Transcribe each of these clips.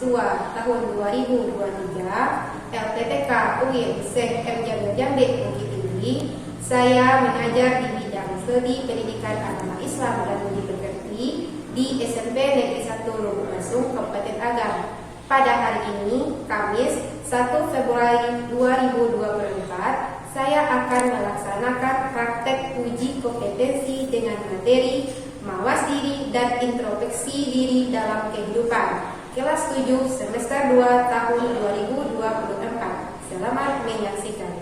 Mahasiswa tahun 2023 LPTK UIN Syekh M. Jaber Jambe Bukit Tinggi. Saya mengajar di bidang studi pendidikan agama Islam dan budi pekerti di SMP Negeri 1 Lubuk Basung, Kabupaten Agam. Pada hari ini, Kamis 1 Februari 2024, saya akan melaksanakan praktek uji kompetensi dengan materi mawas diri dan introspeksi diri dalam kehidupan, kelas 7 semester 2 tahun 2024. Selamat menyaksikan.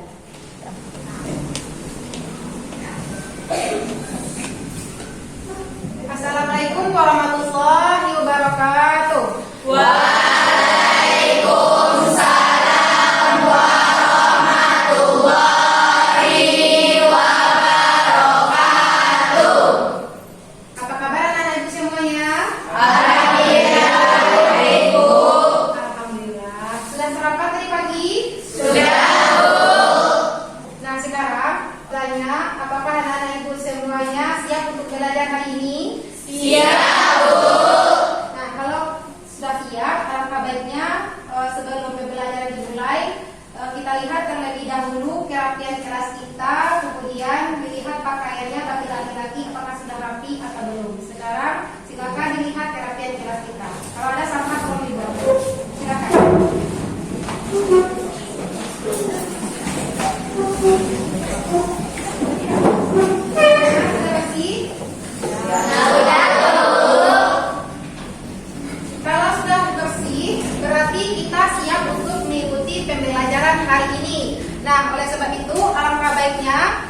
Assalamualaikum warahmatullahi wabarakatuh. Waalaikumsalam warahmatullahi wabarakatuh. Apa kabar anak-anak ibu semuanya? Alhamdulillah, Ibu. Alhamdulillah. Sudah sarapan tadi pagi? Sudah, Bu. Nah, sekarang tanya, apakah anak-anak ibu semuanya siap untuk belajar hari ini? Siap, Bu. Nah, kalau sudah siap, alangkah baiknya sebelum pembelajaran dimulai, kita lihat terlebih dahulu kerapian kelas kita, kemudian dilihat pakaiannya bagi laki-laki apakah sudah rapi atau belum. Sekarang silakan dilihat kerapian kelas kita. Kalau ada sama tolong dibantu. Silakan. Kalau sudah bersih, berarti kita siap untuk mengikuti pembelajaran hari ini. Nah, oleh sebab itu, alangkah baiknya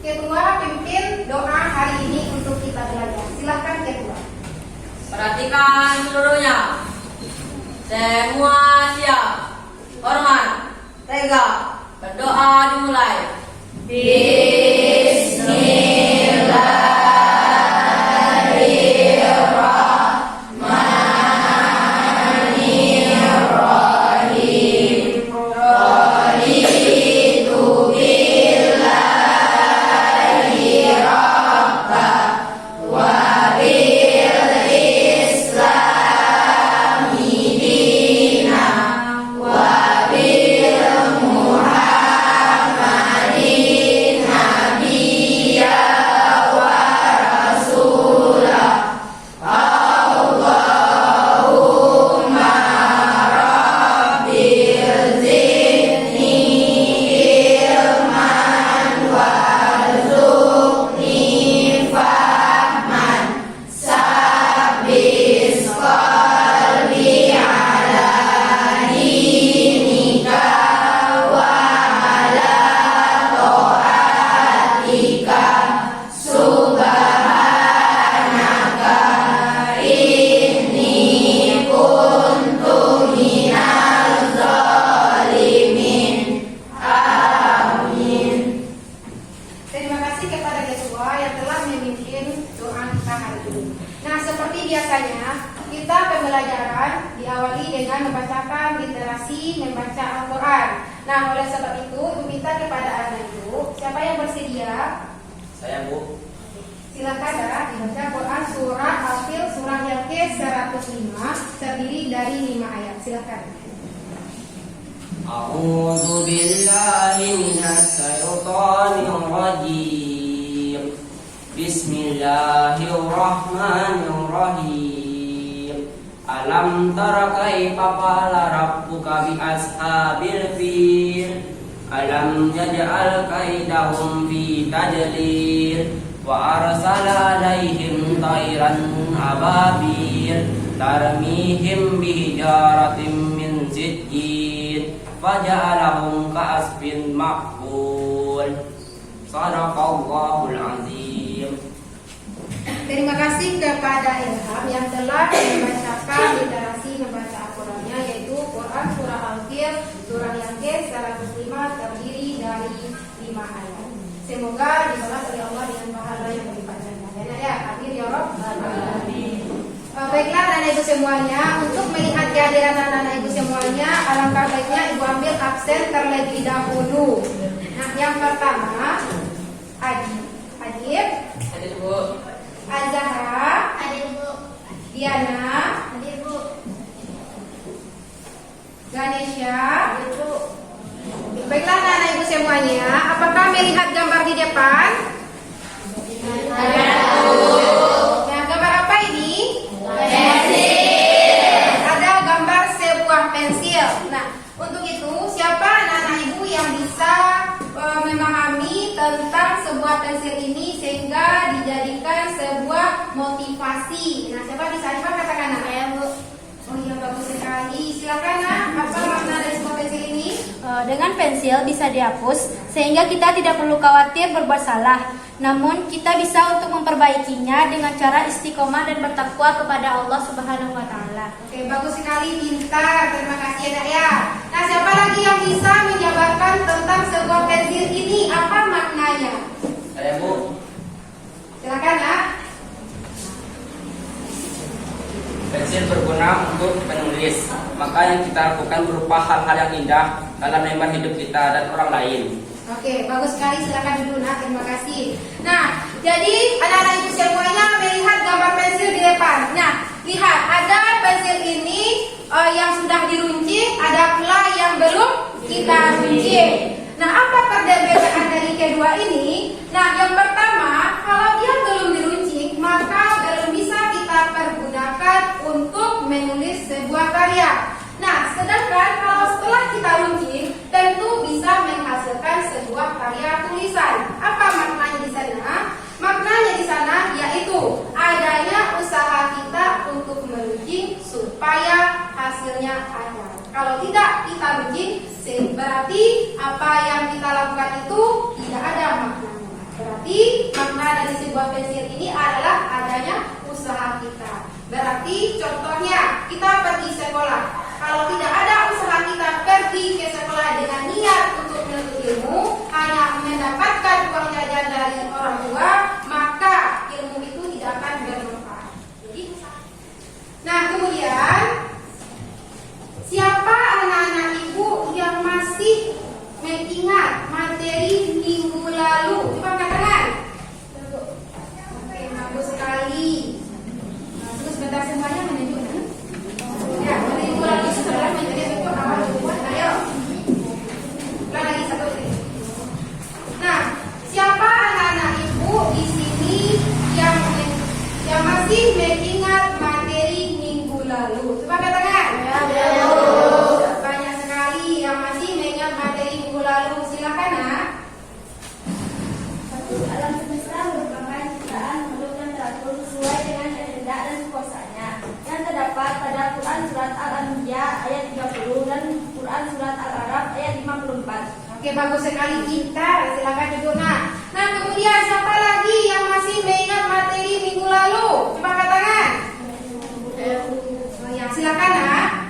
Ketua pimpin doa hari ini untuk kita belajar. Silahkan Ketua. Perhatikan seluruhnya. Semua siap. Hormat. Tegak. Berdoa dimulai. Terima kasih kepada Ketua yang telah memimpin doa kita hari ini. Nah, seperti biasanya, kita pembelajaran diawali dengan membacakan literasi membaca Al-Quran. Nah, oleh sebab itu, Ibu minta kepada anak ibu, siapa yang bersedia? Saya, Bu. Silakan ya, dibaca Quran surah Al-Fil surah yang ke-105 terdiri dari 5 ayat. Silakan. A'udzu billahi minasy syaithanir rajim. Bismillahirrahmanirrahim. Alam tara kaifa fa'ala rabbuka bi ashabil fil? Alam yaj'al kaidahum fi tadlil wa arsala alaihim tayran ababil tarmihim bihijaratin min sijjin faja'alahum ka'asfin ma'kul. Shadaqallahul azim. Terima kasih kepada Ilham yang telah membacakan literasi membaca Al-Qurannya, yaitu Quran surah Al-Fil surah yang ke-105 terdiri dari 5 ayat. Semoga dibalas oleh Allah dengan pahala yang berlipat ganda. Ya, amin ya Rabbal alamin. Baiklah anak-anak ibu semuanya, untuk melihat kehadiran anak-anak ibu semuanya, alangkah baiknya ibu ambil absen terlebih dahulu. Nah, yang pertama Adib, Hadir, Bu. Azahra, Hadir, Bu. Diana, Hadir, Bu. semuanya, apakah melihat gambar di depan? Nah, gambar apa ini? Ada gambar sebuah pensil. Nah, untuk itu siapa anak-anak ibu yang bisa memahami tentang sebuah pensil ini sehingga dijadikan sebuah motivasi? Nah, siapa bisa? Coba katakan nak. Saya, Bu. Oh iya, bagus sekali. Silakan nak. Apa makna dari sebuah pensil ini? Dengan pensil bisa dihapus sehingga kita tidak perlu khawatir berbuat salah. Namun kita bisa untuk memperbaikinya dengan cara istiqomah dan bertakwa kepada Allah Subhanahu wa taala. Oke, bagus sekali, pintar. Terima kasih ya, Nak ya. Nah, siapa lagi yang bisa menjabarkan tentang sebuah pensil ini? Apa maknanya? Saya, Bu. Silakan, Nak. Pensil berguna untuk menulis. Maka yang kita lakukan berupa hal-hal yang indah dalam memang hidup kita dan orang lain. Oke, bagus sekali. Silakan dulu, Nak. Terima kasih. Nah, jadi anak-anak ibu semuanya melihat gambar pensil di depan. Nah, lihat ada pensil ini yang sudah diruncing, ada pula yang belum kita runcing. Nah, apa perbedaan dari kedua ini? Nah, yang pertama, kalau dia belum diruncing, maka belum bisa kita pergunakan untuk menulis sebuah karya. Nah, sedangkan kalau setelah kita runcing, tentu bisa menghasilkan sebuah karya tulisan. Apa maknanya di sana? Maknanya di sana yaitu adanya usaha kita untuk meruncing supaya hasilnya ada. Kalau tidak kita runcing, berarti apa yang kita lakukan itu tidak ada maknanya. Berarti makna dari sebuah pensil ini adalah adanya usaha kita. Berarti contohnya kita pergi sekolah. Kalau tidak ada usaha kita pergi ke sekolah dengan niat untuk menuntut ilmu, hanya mendapatkan uang jajan dari orang tua, maka ilmu itu tidak akan bermanfaat. Jadi, nah kemudian siapa anak-anak ibu yang masih mengingat materi minggu lalu? Coba katakan. Oke, bagus sekali. Nah, terus sebentar semuanya menunjukkan. Ya, minggu lalu setelah menjadi bentuk awal tujuan. Ayo, ulang lagi satu kali. Nah, siapa anak-anak ibu di sini yang masih mengingat materi minggu lalu? Coba katakan. Ya. Banyak sekali yang masih mengingat materi minggu lalu. Silakan, Nak. Alam semesta merupakan ciptaan makhluk yang teratur sesuai dengan kehendak dan kuasanya yang terdapat pada Quran Surat Al-Anbiya ayat 30 dan Quran Surat Al-Araf ayat 54. Oke, bagus sekali, pintar. Silakan duduk, Nak. Nah, kemudian siapa lagi yang masih mengingat materi minggu lalu? Coba katakan. Ya, silakan, Nak.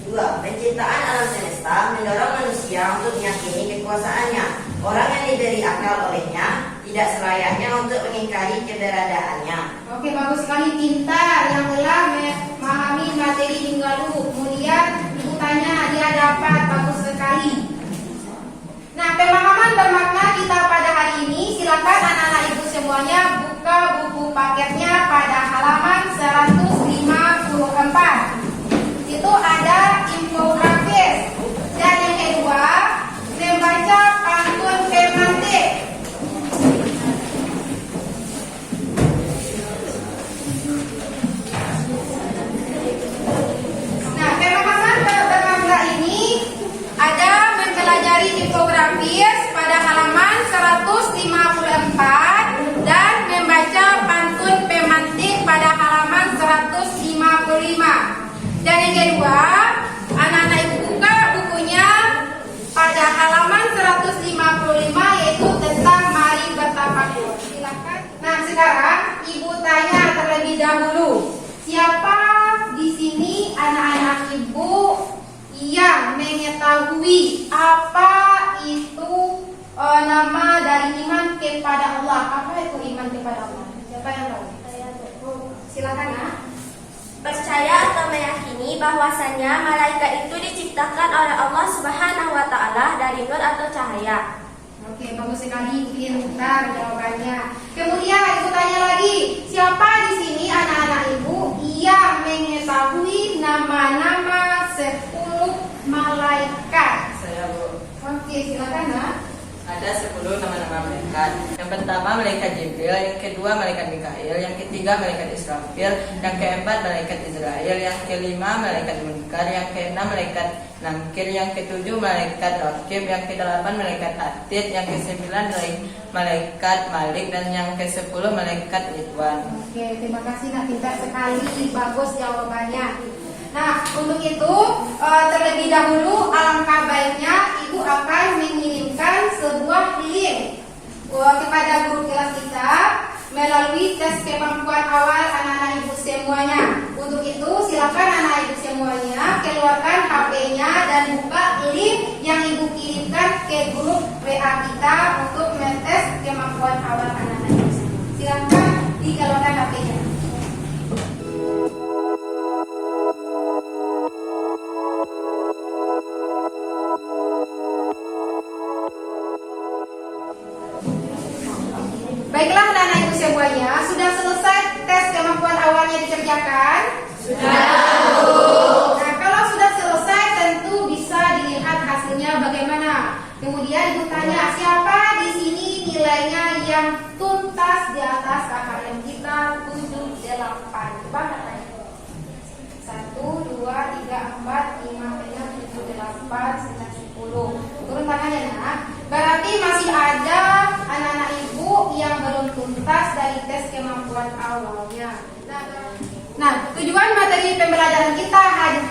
2. Penciptaan alam semesta mendorong manusia untuk meyakini kekuasaannya. Orang yang diberi akal olehnya tidak selayaknya untuk mengingkari keberadaannya. Oke, bagus sekali, pintar yang telah memahami materi minggu lalu. Kemudian ibu tanya, dia dapat, bagus sekali. Nah, pemahaman bermakna kita pada hari ini, silakan anak-anak ibu semuanya buka buku paketnya pada halaman 154. Itu ada infografis. Dan yang kedua, membaca pantun pemantik. Nah, pemahaman bermakna ini ada mempelajari infografis pada halaman 154 dan membaca pantun pemantik pada halaman 155. Dan yang kedua, anak-anak ibu buka bukunya pada halaman 155 yaitu tentang mari bertafakur. Silakan. Nah, sekarang ibu tanya terlebih dahulu, siapa di sini anak-anak ibu yang mengetahui apa itu nama dari iman kepada Allah? Apa itu iman kepada Allah? Siapa yang tahu? Silakan, Nak. Percaya atau meyakini bahwasannya malaikat itu diciptakan oleh Allah Subhanahu wa taala dari nur atau cahaya. Oke, bagus sekali, pintar jawabannya. Kemudian ibu tanya lagi, siapa di sini anak-anak ibu yang mengetahui nama-nama 10 malaikat? Saya, Bu. Oke, silakan nak. Ada 10 nama-nama malaikat. Yang pertama malaikat Jibril, yang kedua malaikat Mikail, yang ketiga malaikat Israfil, yang keempat malaikat Israel, yang kelima malaikat Munkar, yang keenam malaikat Nangkir, yang ketujuh malaikat Rakib, yang kedelapan malaikat Atid, yang kesembilan malaikat Malik, dan yang kesepuluh malaikat Ridwan. Oke, terima kasih nak, pintar sekali, bagus jawabannya. Nah, untuk itu terlebih dahulu alangkah baiknya Ibu akan mengirimkan sebuah link kepada guru kelas kita melalui tes kemampuan awal anak-anak Ibu semuanya. Untuk itu silakan anak Ibu semuanya keluarkan HP-nya dan buka link yang Ibu kirimkan ke grup WA kita untuk mentes kemampuan awal anak-anak Ibu semuanya. Silakan dikeluarkan HP-nya. Baiklah anak-anak Ibu semuanya, sudah selesai tes kemampuan awalnya dikerjakan? Sudah. Nah, kalau sudah selesai tentu bisa dilihat hasilnya bagaimana. Kemudian Ibu tanya, siapa di sini nilainya yang tuntas di atas KKM kita 78? Coba katanya. 1, 2, 3, 4, 5, 6, 7, 8, 9, 10. Turun tangannya nak. Berarti masih ada anak-anak Ibu yang belum tuntas dari tes kemampuan awalnya. Nah, tujuan materi pembelajaran kita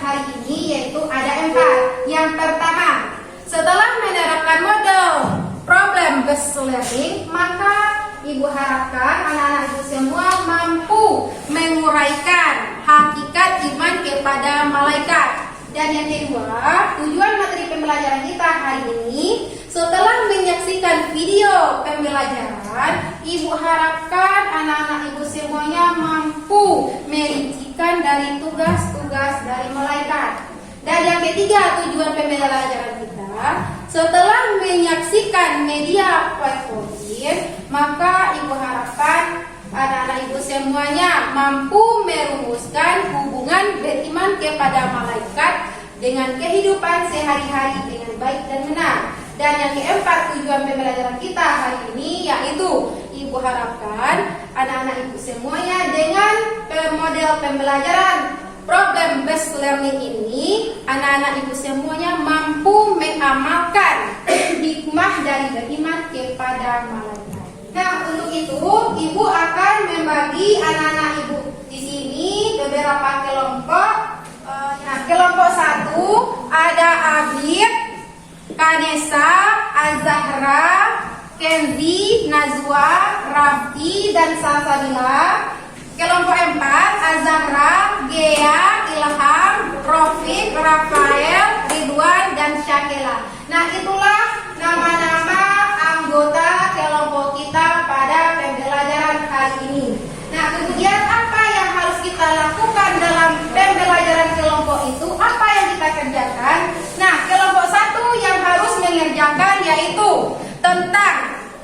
hari ini yaitu ada 4. Yang pertama, setelah menerapkan model problem based learning, maka Ibu harapkan anak-anak Ibu semua mampu menguraikan hakikat iman kepada malaikat. Dan yang kedua, tujuan materi pembelajaran kita hari ini, setelah menyaksikan video pembelajaran, Ibu harapkan anak-anak Ibu semuanya mampu merincikan dari tugas-tugas dari malaikat. Dan yang ketiga, tujuan pembelajaran kita, setelah menyaksikan media PowerPoint, maka Ibu harapkan anak-anak Ibu semuanya mampu merumuskan hubungan beriman kepada malaikat dengan kehidupan sehari-hari dengan baik dan benar. Dan yang keempat, tujuan pembelajaran kita hari ini yaitu Ibu harapkan anak-anak Ibu semuanya dengan model pembelajaran problem based learning ini, anak-anak Ibu semuanya mampu mengamalkan hikmah dari beriman kepada malaikat. Nah, untuk itu Ibu akan membagi anak-anak Ibu di sini beberapa kelompok. Nah, kelompok 1 ada Abid, Kanesa, Azahra, Kenzi, Nazwa, Raffi, dan Salsabila. Kelompok 4 Azahra, Gea, Ilham, Rofik, Rafael, Ridwan, dan Syakela. Nah, itulah nama-nama anggota kelompok kita pada pembelajaran hari ini. Nah, kemudian apa yang harus kita lakukan dalam pembelajaran kelompok itu? Apa yang kita kerjakan? Nah, kelompok 1 yang harus mengerjakan yaitu tentang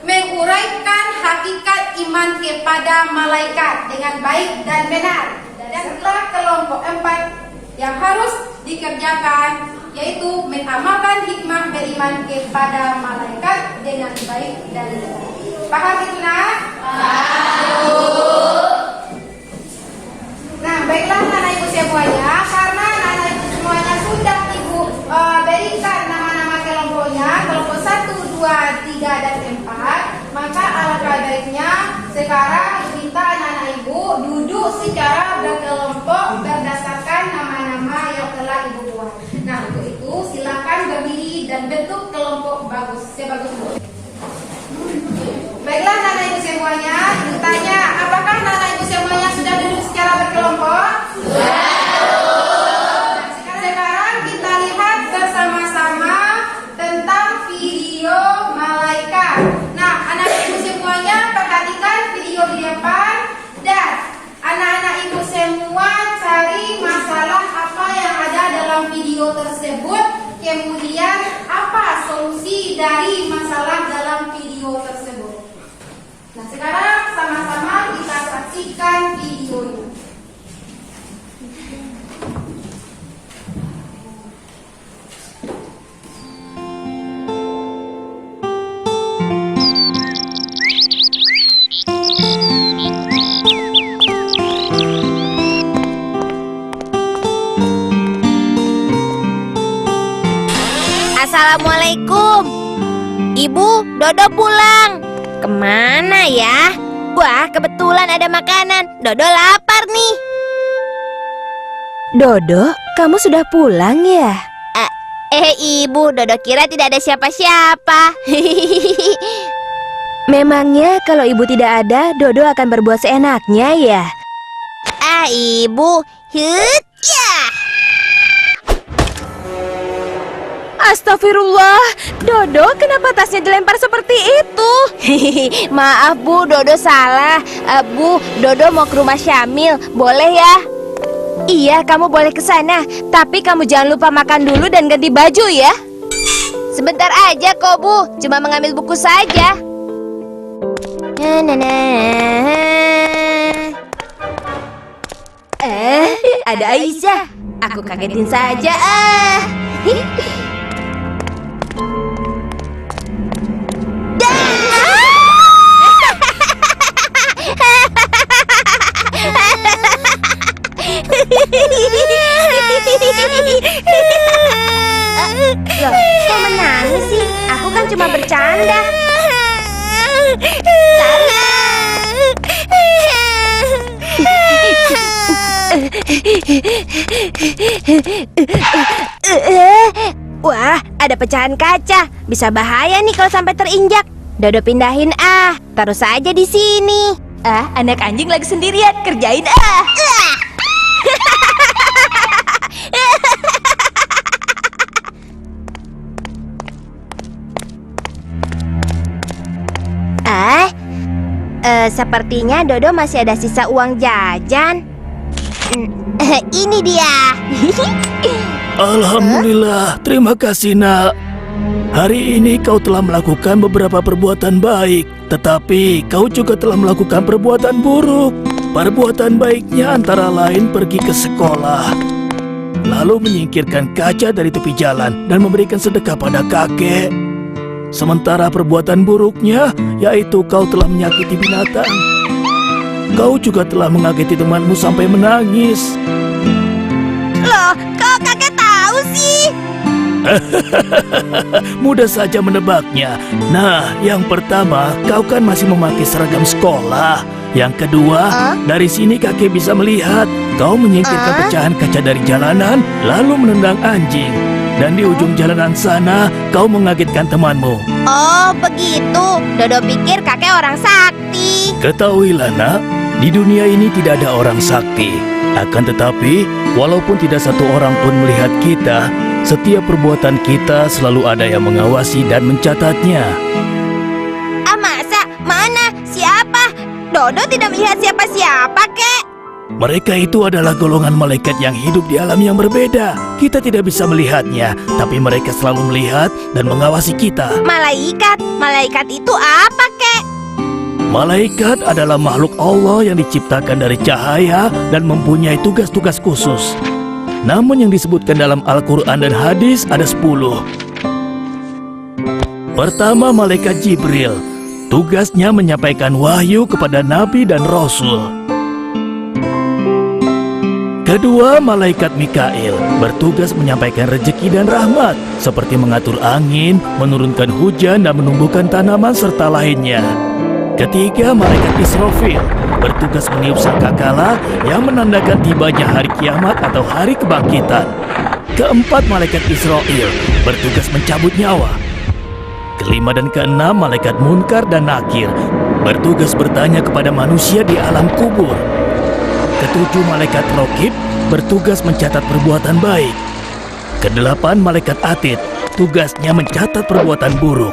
menguraikan hakikat iman kepada malaikat dengan baik dan benar. Dan setelah kelompok 4 yang harus dikerjakan yaitu mengamalkan hikmah beriman kepada malaikat dengan baik dan benar. Paham itu nak? Nah, baiklah anak Ibu semuanya, karena anak Ibu semuanya sudah Ibu berikan nama-nama kelompoknya, kelompok 1, 2, 3, dan 4, maka alangkah baiknya sekarang minta anak-anak Ibu duduk secara berkelompok berdasarkan nama-nama yang telah Ibu buat. Nah, untuk itu silakan berdiri dan bentuk kelompok sebagus mungkin. Baiklah anak-anak Ibu semuanya, ditanya apakah anak-anak Ibu semuanya sudah duduk secara berkelompok? Sudah. Sekarang kita lihat bersama-sama tentang video malaikat. Nah, anak-anak Ibu semuanya perhatikan video di depan dan anak-anak Ibu semua cari masalah apa yang ada dalam video tersebut, kemudian apa solusi dari masalah dalam video tersebut. Nah, sekarang sama-sama kita saksikan videonya. Assalamualaikum. Ibu, Dodo pulang. Kemana ya? Wah, kebetulan ada makanan. Dodo lapar nih. Dodo, kamu sudah pulang ya? Ibu, Dodo kira tidak ada siapa-siapa. Memangnya kalau ibu tidak ada, Dodo akan berbuat seenaknya ya? Ibu. Hut, ya. Astagfirullah, Dodo kenapa tasnya dilempar seperti itu? Maaf Bu, Dodo salah. Bu, Dodo mau ke rumah Syamil, boleh ya? Iya, kamu boleh ke sana, tapi kamu jangan lupa makan dulu dan ganti baju ya. Sebentar aja kok Bu, cuma mengambil buku saja. Ada Aisyah. Aku kagetin saja. Loh, kok menangis sih? Aku kan cuma bercanda. Wah, ada pecahan kaca. Bisa bahaya nih kalau sampai terinjak. Dodo pindahin taruh saja di sini. Anak anjing lagi sendirian, kerjain Sepertinya Dodo masih ada sisa uang jajan. Ini dia. Alhamdulillah, terima kasih nak. Hari ini kau telah melakukan beberapa perbuatan baik, tetapi kau juga telah melakukan perbuatan buruk. Perbuatan baiknya antara lain pergi ke sekolah, lalu menyingkirkan kaca dari tepi jalan dan memberikan sedekah pada kakek. Sementara perbuatan buruknya yaitu kau telah menyakiti binatang. Kau juga telah mengageti temanmu sampai menangis. Loh, kok kakek tahu sih? Mudah saja menebaknya. Nah, yang pertama, kau kan masih memakai seragam sekolah. Yang kedua, dari sini kakek bisa melihat kau menyingkirkan pecahan kaca dari jalanan, lalu menendang anjing. Dan di ujung jalanan sana, kau mengagetkan temanmu. Oh, begitu. Dodo pikir kakek orang sakti. Ketahuilah nak, di dunia ini tidak ada orang sakti. Akan tetapi, walaupun tidak satu orang pun melihat kita, setiap perbuatan kita selalu ada yang mengawasi dan mencatatnya. Masa? Mana? Siapa? Dodo tidak melihat siapa-siapa, kek. Mereka itu adalah golongan malaikat yang hidup di alam yang berbeda. Kita tidak bisa melihatnya, tapi mereka selalu melihat dan mengawasi kita. Malaikat? Malaikat itu apa, kek? Malaikat adalah makhluk Allah yang diciptakan dari cahaya dan mempunyai tugas-tugas khusus. Namun yang disebutkan dalam Al-Quran dan hadis ada 10. Pertama, malaikat Jibril. Tugasnya menyampaikan wahyu kepada Nabi dan Rasul. Kedua, malaikat Mikail bertugas menyampaikan rezeki dan rahmat, seperti mengatur angin, menurunkan hujan, dan menumbuhkan tanaman serta lainnya. Ketiga, malaikat Israfil bertugas meniup sangkakala yang menandakan tibanya hari kiamat atau hari kebangkitan. Keempat, malaikat Israel bertugas mencabut nyawa. Kelima dan keenam, malaikat Munkar dan Nakir bertugas bertanya kepada manusia di alam kubur. Ketujuh, malaikat Rokib bertugas mencatat perbuatan baik. Kedelapan, malaikat Atid tugasnya mencatat perbuatan buruk.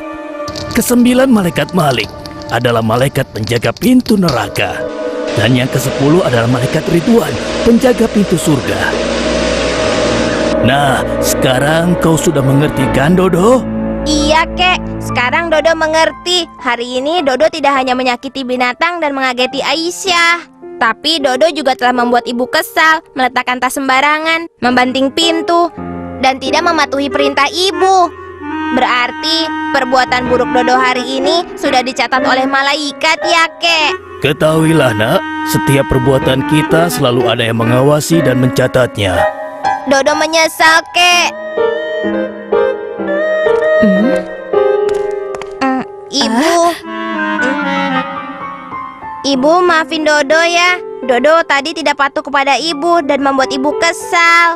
Kesembilan, malaikat Malik adalah malaikat penjaga pintu neraka. Dan yang ke-10 adalah malaikat Ridwan, penjaga pintu surga. Nah, sekarang kau sudah mengerti kan, Dodo? Iya, kek. Sekarang Dodo mengerti. Hari ini Dodo tidak hanya menyakiti binatang dan mengageti Aisyah, tapi Dodo juga telah membuat ibu kesal, meletakkan tas sembarangan, membanting pintu, dan tidak mematuhi perintah ibu. Berarti perbuatan buruk Dodo hari ini sudah dicatat oleh malaikat ya, kek. Ketahuilah nak, setiap perbuatan kita selalu ada yang mengawasi dan mencatatnya. Dodo menyesal, kek. Ibu. Ibu, maafin Dodo ya. Dodo tadi tidak patuh kepada ibu dan membuat ibu kesal.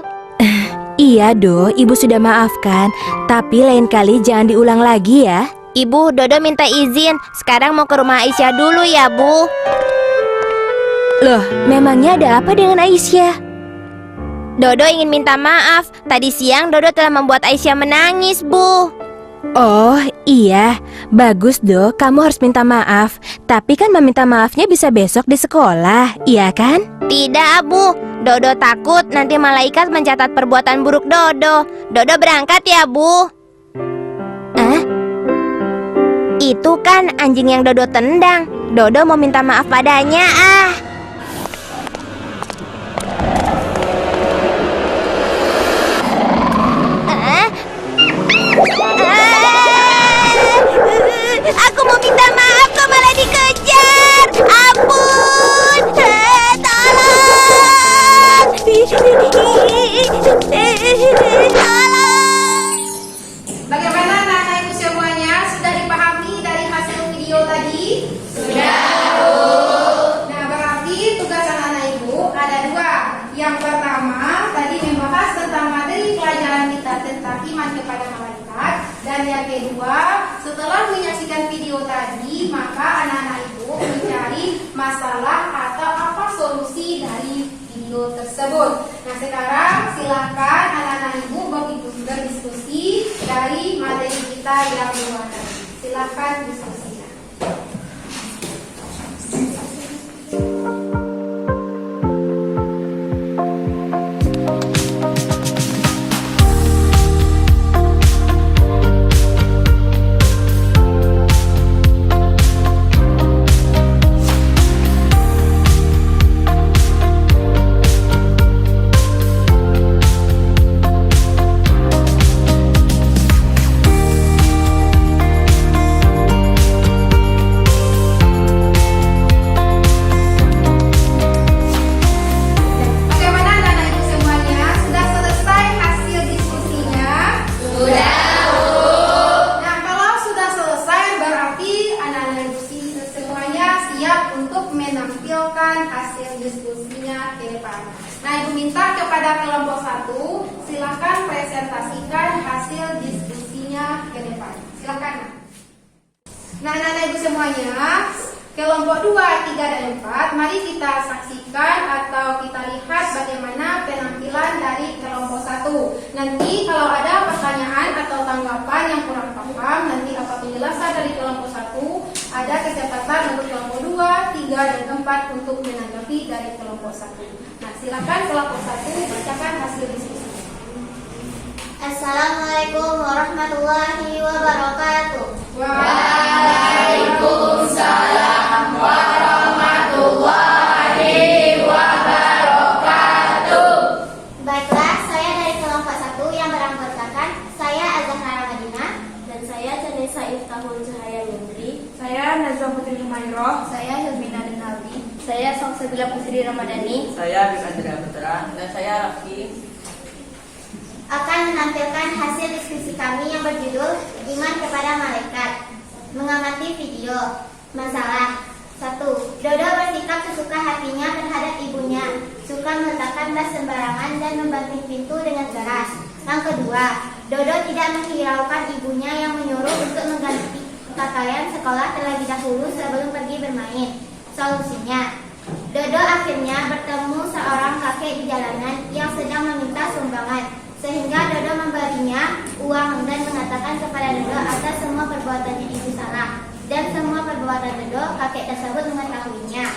Iya, Do, ibu sudah maafkan. Tapi lain kali jangan diulang lagi ya. Ibu, Dodo minta izin. Sekarang mau ke rumah Aisyah dulu ya, Bu. Loh, memangnya ada apa dengan Aisyah? Dodo ingin minta maaf. Tadi siang Dodo telah membuat Aisyah menangis, Bu. Oh, iya. Bagus, Do. Kamu harus minta maaf. Tapi kan meminta maafnya bisa besok di sekolah, iya kan? Tidak, Bu. Dodo takut nanti malaikat mencatat perbuatan buruk Dodo. Dodo berangkat ya, Bu. Itu kan anjing yang Dodo tendang. Dodo mau minta maaf padanya, Aku mau minta maaf kok malah dikejar. Ampun, tolong. Tolong. Bagaimana anak-anak ibu semuanya? Sudah dipahami dari hasil video tadi? Sudah, Bu. Nah, berarti tugas anak-anak ibu ada dua. Yang pertama, tadi membahas tentang materi pelajaran kita tentang iman kepada malaikat. Dan yang kedua, setelah menyaksikan video tadi, maka anak-anak ibu mencari masalah atau apa solusi dari video tersebut. Nah, sekarang silakan anak-anak ibu berdiskusi dari materi kita yang dua tadi. Silakan diskusinya. Bagaimana anak-anak ibu semuanya? Sudah selesai hasil diskusinya? Sudah, Bu. Nah, kalau sudah selesai berarti anak-anak ibu semuanya siap untuk menampilkan hasil diskusinya ke depan. Nah, ibu minta kepada kelompok 1, silakan presentasikan hasil diskusinya ke depan. Silakan. Nah, anak-anak ibu semuanya, kelompok 2, 3, dan 4, mari kita saksikan atau kita lihat bagaimana penampilan dari kelompok 1. Nanti kalau ada pertanyaan atau tanggapan yang kurang paham, nanti apa penjelasan dari kelompok 1, ada kesempatan untuk kelompok 2, 3, dan 4 untuk menanggapi dari kelompok 1. Nah, silakan kelompok 1 bacakan hasil diskusi. Assalamualaikum warahmatullahi wabarakatuh. Waalaikumsalam warahmatullahi wabarakatuh. Baiklah, saya dari kelompok 1 yang beranggotakan saya Azahra Madinah dan saya Canesa Iftahul Cahaya Yundri. Saya Nazwa Putri Humayroh. Saya Hilmina Denaldi. Saya Songsebila Putri Ramadhani. Saya Bikandra Putra dan saya Raffi. Akan menampilkan hasil diskusi kami yang berjudul Iman kepada Malaikat. Mengamati video. Masalah 1. Dodo bersikap sesuka hatinya terhadap ibunya, suka meletakkan tas sembarangan dan membanting pintu dengan keras. Yang kedua, Dodo tidak menghiraukan ibunya yang menyuruh untuk mengganti pakaian sekolah terlebih dahulu sebelum pergi bermain. Solusinya, Dodo akhirnya bertemu seorang kakek di jalanan yang sedang meminta sumbangan. Sehingga Dodo memberinya uang dan mengatakan kepada Dodo atas semua perbuatannya itu salah. Dan semua perbuatan Dodo kakek tersebut mengetahuinya.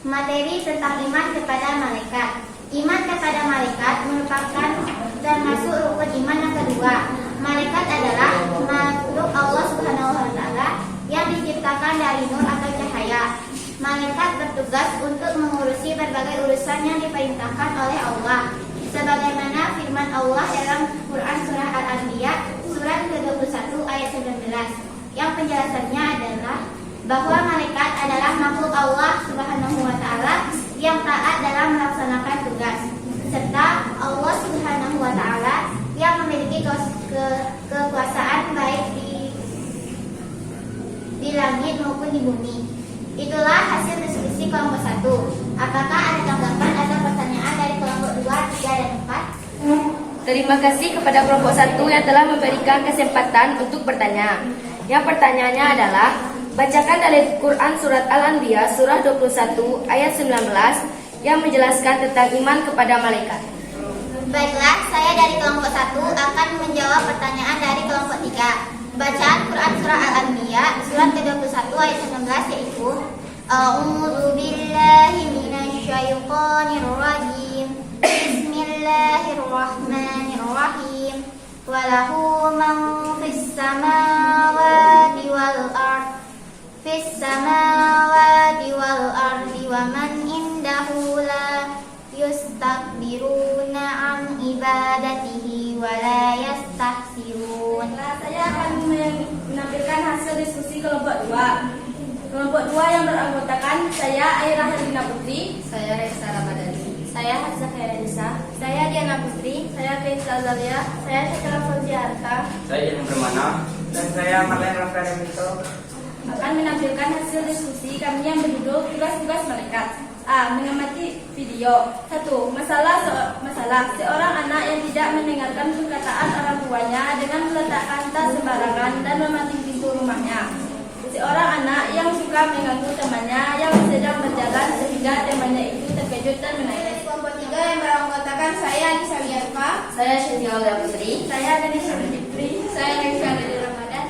Materi tentang iman kepada malaikat. Iman kepada malaikat merupakan termasuk rukun iman yang kedua. Malaikat adalah makhluk Allah Subhanahu wa Ta'ala yang diciptakan dari nur atau cahaya. Malaikat bertugas untuk mengurusi berbagai urusan yang diperintahkan oleh Allah. Sebagaimana firman Allah dalam Quran Surah Al-Anbiya surat ke-21 ayat 19 yang penjelasannya adalah bahwa malaikat adalah makhluk Allah Subhanahu wa Ta'ala yang taat dalam melaksanakan tugas, serta Allah Subhanahu wa Ta'ala yang memiliki kekuasaan baik di langit maupun di bumi. Itulah hasil diskusi kelompok 1. Apakah ada tanggapan atau pertanyaan dari kelompok 2, 3, dan 4? Terima kasih kepada kelompok 1 yang telah memberikan kesempatan untuk bertanya. Yang pertanyaannya adalah, bacakan dari Quran Surat Al-Anbiya Surah 21 ayat 19 yang menjelaskan tentang iman kepada malaikat. Baiklah, saya dari kelompok 1 akan menjawab pertanyaan dari kelompok 3. Bacaan Quran Surah Al-Anbiya Surat ke-21 ayat 19 yaitu A'udzu billahi minasyaitonir rajim. Bismillahirrahmanirrahim. Walahu man fis samawati wal ard. Fis samawati wal ardi wa man indahu la yustakbiruna an ibadatihi wa la yastahsirun. Saya akan menampilkan hasil diskusi kelompok 2. Kelompok 2 yang beranggotakan saya Aira Herlina Putri, saya Reza Ramadhani, saya Hafsah Khairunisa, saya Diana Putri, saya Kaisa Azalia, saya Syakira Fauziarta, Saya Ilham Permana. Dan saya Marlene Rafael Minto. akan menampilkan hasil diskusi kami yang berjudul tugas-tugas malaikat. A. Mengamati video. 1. Masalah seorang anak yang tidak mendengarkan perkataan orang tuanya dengan meletakkan tas sembarangan dan memancing pintu rumahnya. Seorang anak yang suka mengganggu temannya yang sedang berjalan sehingga temannya itu terkejut dan menangis. Kelompok 3 yang beranggotakan saya Anissa Wiarfa, Saya Syedya Aulia Putri, saya Ganesha Putri, saya Ganesha Ramadan,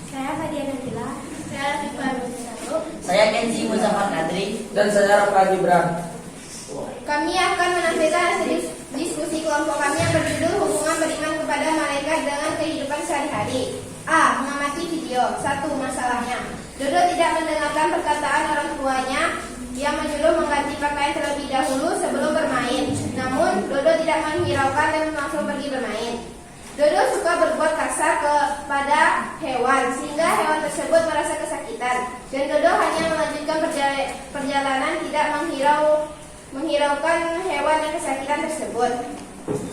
saya Fadia Nadila, saya Rifah Ruzanto, Saya Kenzi Muzaffar Kadri. Dan saya Rafael Gibran. Kami akan menampilkan hasil diskusi kelompok kami yang berjudul hubungan beriman kepada malaikat dengan kehidupan sehari-hari. A. Mengamati video. 1. Masalahnya, Dodo tidak mendengarkan perkataan orang tuanya yang menyuruh mengganti pakaian terlebih dahulu sebelum bermain. Namun, Dodo tidak menghiraukan dan langsung pergi bermain. Dodo suka berbuat kasar kepada hewan sehingga hewan tersebut merasa kesakitan. Dan Dodo hanya melanjutkan perjalanan tidak menghiraukan hewan yang kesakitan tersebut.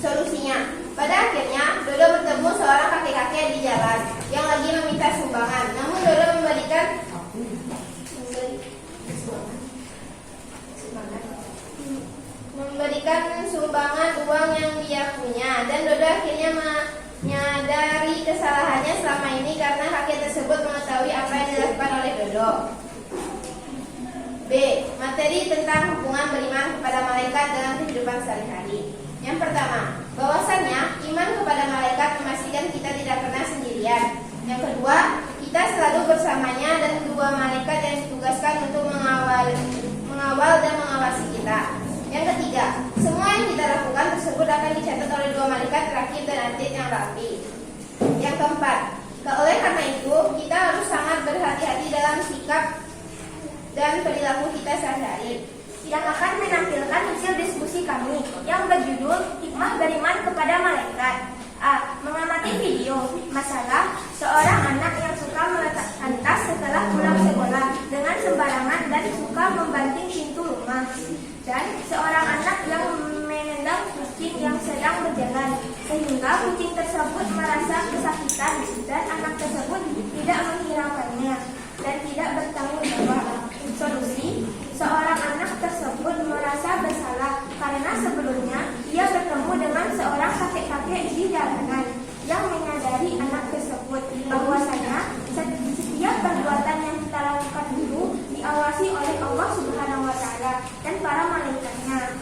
Solusinya, pada akhirnya Dodo bertemu seorang kakek-kakek di jalan yang lagi meminta sumbangan. Namun Dodo memberikan sumbangan uang yang dia punya, dan Dodo akhirnya menyadari kesalahannya selama ini karena kakek tersebut mengetahui apa yang dilakukan oleh Dodo. B. Materi tentang hubungan beriman kepada malaikat dalam kehidupan sehari-hari. Yang pertama, bahwasannya iman kepada malaikat memastikan kita tidak pernah sendirian. Yang kedua, kita selalu bersamanya dan dua malaikat yang ditugaskan untuk mengawal dan mengawasi kita. Yang ketiga, semua yang kita lakukan tersebut akan dicatat oleh dua malaikat terakhir dan atlet yang rapi. Yang keempat, oleh karena itu kita harus sangat berhati-hati dalam sikap dan perilaku kita sehari-hari. Yang akan menampilkan hasil diskusi kami yang berjudul hikmah beriman kepada malaikat. A. Mengamati video. Masalah, seorang anak yang suka meletakkan tas setelah pulang sekolah dengan sembarangan dan suka membanting pintu rumah. Dan seorang anak yang menendang kucing yang sedang berjalan sehingga kucing tersebut merasa kesakitan dan anak tersebut tidak menghiraukannya dan tidak bertanggung jawab. Solusi, seorang anak tersebut merasa bersalah karena sebelumnya ia bertemu dengan seorang kakek-kakek di jalanan yang menyadari anak tersebut bahwasanya setiap perbuatan yang kita lakukan itu diawasi oleh Allah Subhanahu wa Ta'ala dan para malaikatnya.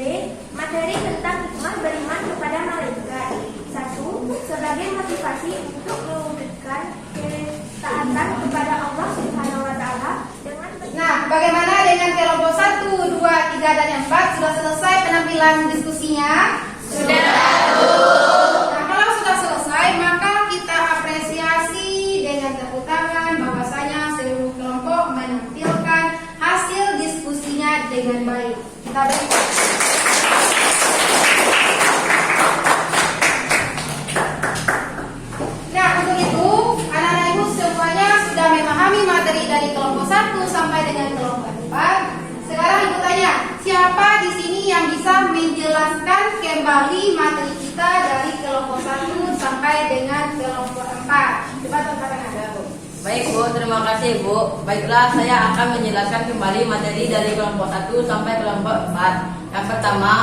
B. Materi tentang hikmah beriman kepada malaikat. 1. Sebagai motivasi untuk mewujudkan ketaatan kepada Allah Subhanahu wa Ta'ala dengan. Nah, bagaimana dengan kelompok 1, 2, 3, dan 4? Sudah selesai penampilan diskusinya? Sudah. Nah, kalau sudah selesai, maka kita apresiasi dengan tepuk tangan bahwasanya seluruh kelompok menampilkan hasil diskusinya dengan baik. Kita beri. Nah, untuk itu, anak-anak ibu semuanya sudah memahami materi dari kelompok 1 sampai dengan kelompok 4. Sekarang ibu tanya, siapa di sini yang bisa menjelaskan kembali materi kita dari kelompok 1 sampai sampai dengan kelompok 4. Coba tantangan Anda, Bu. Baik Bu, terima kasih Bu. Baiklah, saya akan menjelaskan kembali materi dari kelompok 1 sampai kelompok 4. Yang pertama,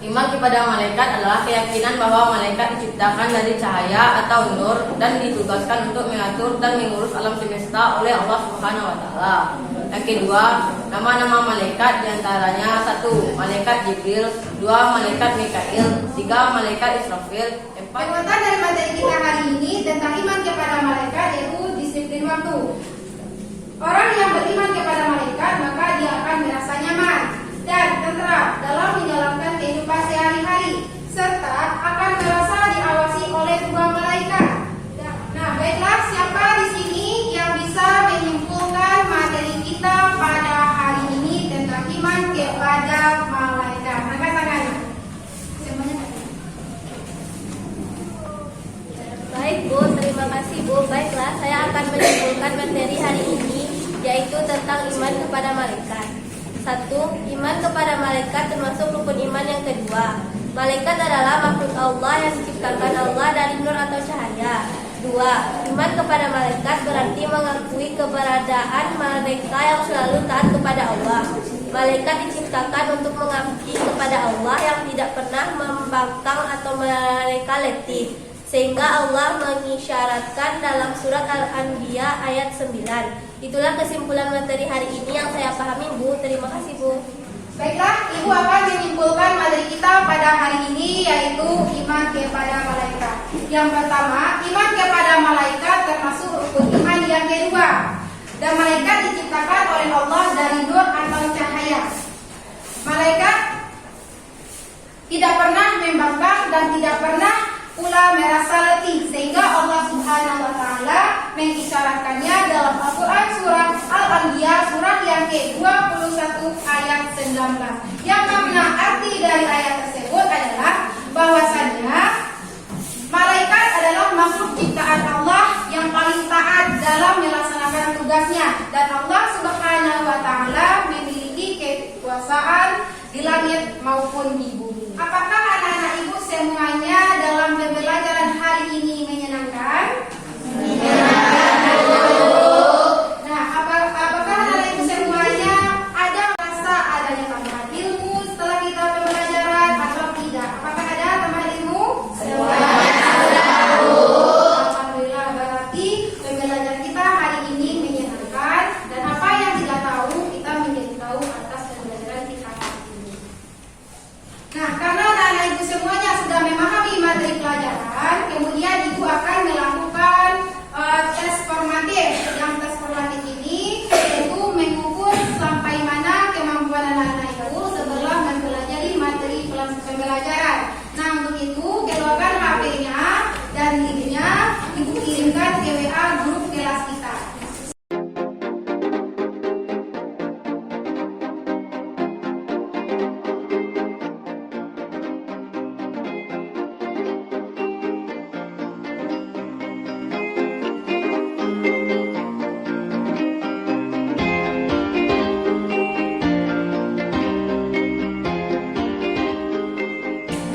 iman kepada malaikat adalah keyakinan bahwa malaikat diciptakan dari cahaya atau nur dan ditugaskan untuk mengatur dan mengurus alam semesta oleh Allah Subhanahu wa taala. Yang kedua, nama-nama malaikat diantaranya 1. Malaikat Jibril, 2. Malaikat Mikail, 3. Malaikat Israfil, 4. Kekuatan dari materi kita hari ini tentang iman kepada malaikat yaitu disiplin waktu. Orang yang beriman kepada malaikat maka dia akan merasa nyaman dan tentram dalam menjalankan kehidupan sehari-hari serta akan merasa diawasi oleh dua malaikat. Nah, baiklah, siapa di sini yang bisa menyimpulkan materi kita pada hari ini tentang iman kepada malaikat? Angkat tangannya. Semuanya angkat. Baik Bu, terima kasih Bu. Baiklah, saya akan menyimpulkan materi hari ini yaitu tentang iman kepada malaikat. 1. Iman kepada malaikat termasuk rukun iman yang kedua. Malaikat adalah makhluk Allah yang diciptakan Allah dari nur atau cahaya. 2. Iman kepada malaikat berarti mengakui keberadaan mereka yang selalu taat kepada Allah. Malaikat diciptakan untuk mengabdi kepada Allah yang tidak pernah membangkang atau mereka letih. Sehingga Allah mengisyaratkan dalam surat Al-Anbiya ayat 9. Itulah kesimpulan materi hari ini yang saya pahami Bu. Terima kasih Bu. Baiklah, Ibu akan menyimpulkan materi kita pada hari ini yaitu iman kepada malaikat. Yang pertama, iman kepada malaikat termasuk rukun iman yang kedua. Dan malaikat diciptakan oleh Allah dari nur atau cahaya. Malaikat tidak pernah membangkang dan tidak pernah pula merasa letih, sehingga Allah Subhanahu wa taala mengisyaratkannya dalam Al-Qur'an surat Al-Anbiya surat yang ke-21 ayat 19. Yang makna arti dari ayat tersebut adalah bahwasanya malaikat adalah makhluk ciptaan Allah yang paling taat dalam melaksanakan tugasnya dan Allah Subhanahu wa taala memiliki kekuasaan di langit maupun di bumi. Apakah anak-anak Ibu semuanya dalam pembelajaran hari ini menyenangkan? Nah, apakah anak-anak Ibu semuanya ada rasa adanya tambahan ilmu setelah kita pembelajaran atau tidak? Apakah ada tambahan ilmu? Alhamdulillah, berarti pembelajaran kita hari ini menyenangkan dan apa yang tidak tahu kita menjadi tahu atas pembelajaran kita hari ini. Nah, karena anak-anak Ibu semuanya sudah memahami materi pelajaran, kemudian Ibu akan melakukan tes formatif. Yang tes formatif ini yaitu mengukur sampai mana kemampuan anak-anak Ibu setelah mempelajari materi pembelajaran. Nah, untuk itu keluarkan HP-nya dan linknya Ibu kirimkan ke WA grup kelas kita.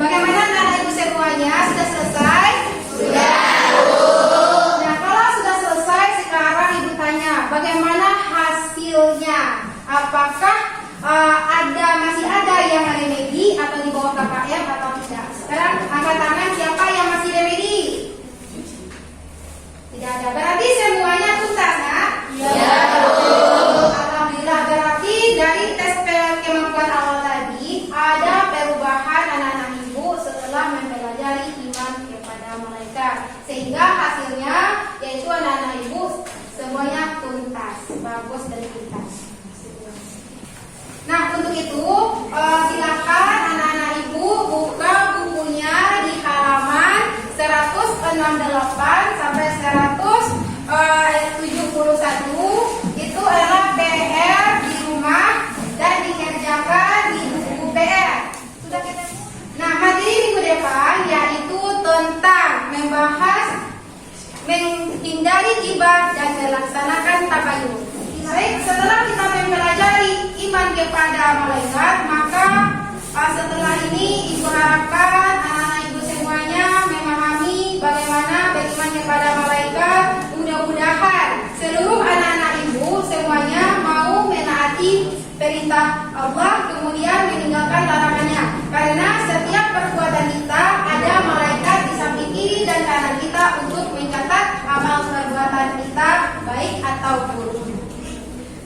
Bagaimana anak-anak Ibu semuanya? Sudah selesai? Sudah. Nah, kalau sudah selesai, sekarang Ibu tanya, bagaimana hasilnya? Apakah masih ada yang remedi atau di bawah KKM atau tidak? Sekarang angkat tangan siapa yang masih remedi? Tidak ada. Berarti semuanya tuntas ya? Iya. Alhamdulillah, berarti dari tes kemampuan awal tadi ada perubahan anak-anak Ibu setelah mempelajari iman kepada malaikat, sehingga hasilnya yaitu anak-anak Ibu semuanya tuntas, bagus dan tuntas. Nah, untuk itu silakan anak-anak Ibu buka bukunya di halaman 168 sampai 171. Itu adalah PR di rumah dan dikerjakan di buku PR. Sudah ketemu? Nah, materi minggu depan yaitu tentang membahas menghindari gibah dan melaksanakan tabayun. Baik, setelah kita mempelajari iman kepada malaikat, maka setelah ini Ibu harapkan anak-anak Ibu semuanya memang perintah Allah kemudian meninggalkan larangannya. Karena setiap perbuatan kita ada malaikat di samping kiri dan kanan kita untuk mencatat amal perbuatan kita baik atau buruk.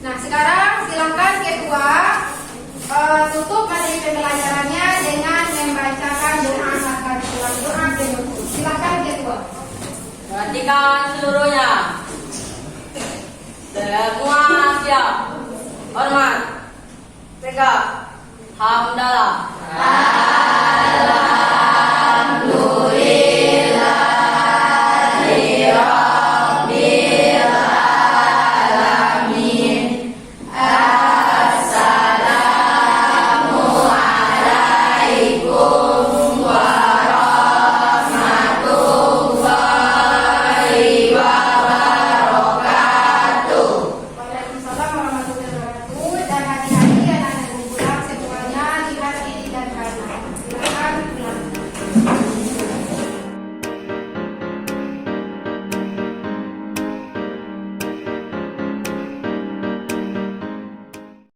Nah, sekarang silakan ketua tutup materi pembelajarannya dengan membacakan doa kafaratul doa penutup. Silakan ketua. Perhatikan seluruhnya. Semua siap. Hormat. Tegak. Hamdalah.